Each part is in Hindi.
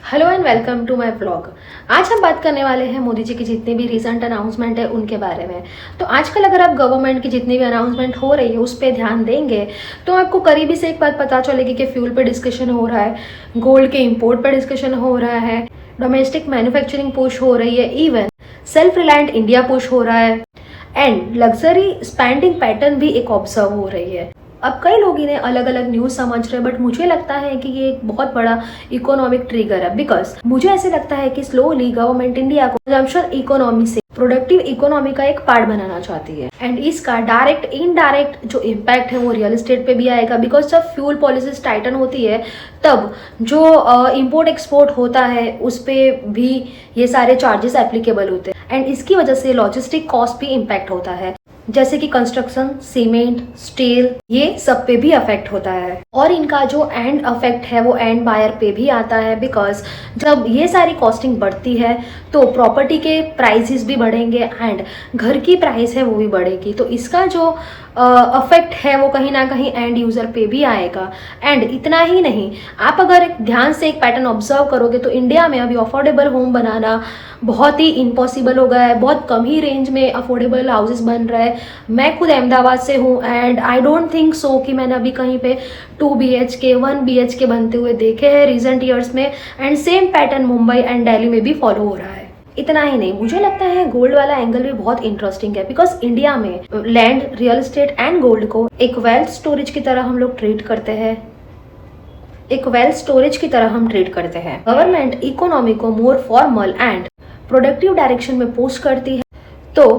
Hello and welcome to my blog. आज हम बात करने वाले हैं मोदी जी की जितनी भी रिसेंट अनाउंसमेंट है उनके बारे में। तो आजकल अगर आप गवर्नमेंट की जितनी भी अनाउंसमेंट हो रही है उस पर ध्यान देंगे तो आपको करीबी से एक बात पता चलेगी कि फ्यूल पे डिस्कशन हो रहा है, गोल्ड के इम्पोर्ट पर डिस्कशन हो रहा है, डोमेस्टिक मैन्युफैक्चरिंग पुश हो रही है, even self reliant India push हो रहा है एंड लग्जरी स्पेंडिंग पैटर्न भी एक ऑब्जर्व हो रही है। अब कई लोग इन्हें अलग अलग न्यूज समझ रहे हैं, बट मुझे लगता है कि ये एक बहुत बड़ा इकोनॉमिक ट्रिगर है। बिकॉज मुझे ऐसे लगता है कि स्लोली गवर्नमेंट इंडिया को कंजम्पशन इकोनॉमी से प्रोडक्टिव इकोनॉमी का एक पार्ट बनाना चाहती है एंड इसका डायरेक्ट इनडायरेक्ट जो इम्पैक्ट है वो रियल एस्टेट पे भी आएगा। बिकॉज जब फ्यूल पॉलिसीज टाइटन होती है तब जो इम्पोर्ट एक्सपोर्ट होता है उस पर भी ये सारे चार्जेस एप्लीकेबल होते हैं एंड इसकी वजह से लॉजिस्टिक कॉस्ट भी इम्पैक्ट होता है, जैसे कि कंस्ट्रक्शन, सीमेंट, स्टील, ये सब पे भी अफेक्ट होता है। और इनका जो एंड अफेक्ट है वो एंड बायर पे भी आता है। बिकॉज जब ये सारी कॉस्टिंग बढ़ती है तो प्रॉपर्टी के प्राइसेस भी बढ़ेंगे एंड घर की प्राइस है वो भी बढ़ेगी। तो इसका जो अफेक्ट है वो कहीं ना कहीं एंड यूजर पे भी आएगा। एंड इतना ही नहीं, आप अगर ध्यान से एक पैटर्न ऑब्जर्व करोगे तो इंडिया में अभी अफोर्डेबल होम बनाना बहुत ही इम्पॉसिबल हो गया है। बहुत कम ही रेंज में अफोर्डेबल हाउसेस बन रहे हैं। मैं खुद अहमदाबाद से हूँ and I don't think so कि मैंने अभी कहीं पे 2 BHK 1 BHK बनते हुए देखे हैं रिसेंट ईयर्स में and same pattern Mumbai and Delhi में भी फॉलो हो रहा है। इतना ही नहीं, मुझे लगता है गोल्ड वाला एंगल भी बहुत इंटरेस्टिंग है। बिकॉज इंडिया में land, real estate and gold को एक वेल्थ स्टोरेज की तरह हम लोग ट्रीट करते हैं, एक वेल्थ स्टोरेज की तरह हम ट्रीट करते हैं। गवर्नमेंट इकोनॉमी को मोर फॉर्मल एंड प्रोडक्टिव डायरेक्शन में पुश करती है तो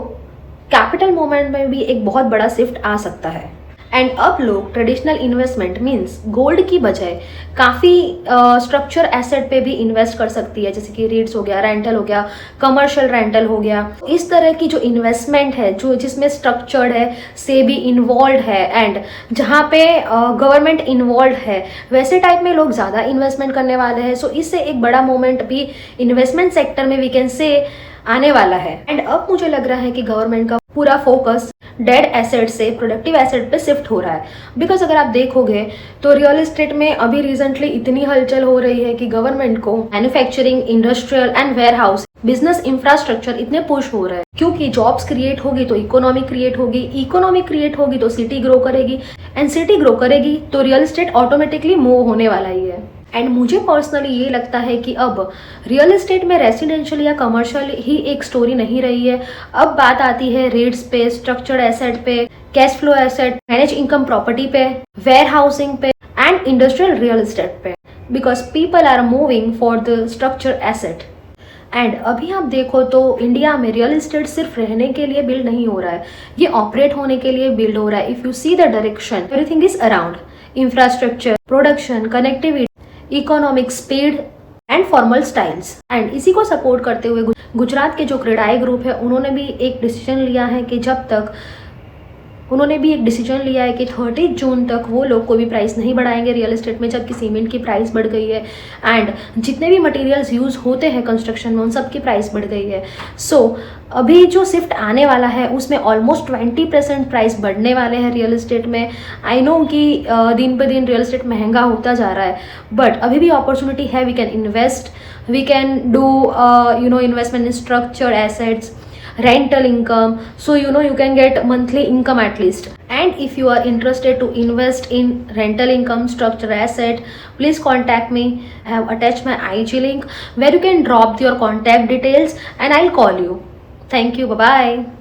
कैपिटल मूवमेंट में भी एक बहुत बड़ा शिफ्ट आ सकता है। एंड अब लोग ट्रेडिशनल इन्वेस्टमेंट मीन्स गोल्ड की बजाय काफ़ी स्ट्रक्चर एसेट पे भी इन्वेस्ट कर सकती है, जैसे कि रीट्स हो गया, रेंटल हो गया, कमर्शियल रेंटल हो गया। इस तरह की जो इन्वेस्टमेंट है जो जिसमें स्ट्रक्चर्ड है, से भी इन्वॉल्व है एंड जहाँ पे गवर्नमेंट इन्वॉल्व है वैसे टाइप में लोग ज़्यादा इन्वेस्टमेंट करने वाले हैं। सो इससे एक बड़ा मूवमेंट भी इन्वेस्टमेंट सेक्टर में वी कैन से आने वाला है। एंड अब मुझे लग रहा है कि गवर्नमेंट का पूरा फोकस डेड एसेट से प्रोडक्टिव एसेट पे शिफ्ट हो रहा है। बिकॉज अगर आप देखोगे तो रियल एस्टेट में अभी रिसेंटली इतनी हलचल हो रही है कि गवर्नमेंट को manufacturing, industrial and warehouse business infrastructure इतने पुश हो रहे हैं क्योंकि जॉब्स क्रिएट होगी तो इकोनॉमी क्रिएट होगी, इकोनॉमी क्रिएट होगी तो सिटी ग्रो करेगी एंड सिटी ग्रो करेगी तो रियल एस्टेट ऑटोमेटिकली मूव होने वाला ही है। एंड मुझे पर्सनली ये लगता है कि अब रियल एस्टेट में रेसिडेंशियल या कमर्शियल ही एक स्टोरी नहीं रही है। अब बात आती है रेट्स पे, स्ट्रक्चर्ड एसेट पे, cash flow asset, manage income property पे, वेयर हाउसिंग पे एंड इंडस्ट्रियल रियल एस्टेट पे। Because people are moving for the structure asset. And अभी आप देखो तो इंडिया में रियल एस्टेट सिर्फ रहने के लिए बिल्ड नहीं हो रहा है, ये ऑपरेट होने के लिए बिल्ड हो रहा है। If you see the direction, everything is around infrastructure, production, connectivity, economic speed and formal styles. And इसी को सपोर्ट करते हुए गुजरात के जो क्रेडाई ग्रुप है उन्होंने भी एक डिसीजन लिया है कि 30 जून तक वो लोग कोई भी प्राइस नहीं बढ़ाएंगे रियल एस्टेट में, जबकि सीमेंट की प्राइस बढ़ गई है एंड जितने भी मटेरियल्स यूज होते हैं कंस्ट्रक्शन में उन सब की प्राइस बढ़ गई है। सो अभी जो शिफ्ट आने वाला है उसमें ऑलमोस्ट 20% प्राइस बढ़ने वाले हैं रियल एस्टेट में। आई नो कि दिन पे दिन रियल एस्टेट महंगा होता जा रहा है बट अभी भी अपॉर्चुनिटी है। We can invest, we can do investment in structured assets, rental income, so you can get monthly income at least. And if you are interested to invest in rental income, structure asset, please contact me. I have attached my IG link where you can drop your contact details and I'll call you. Thank you. Bye bye.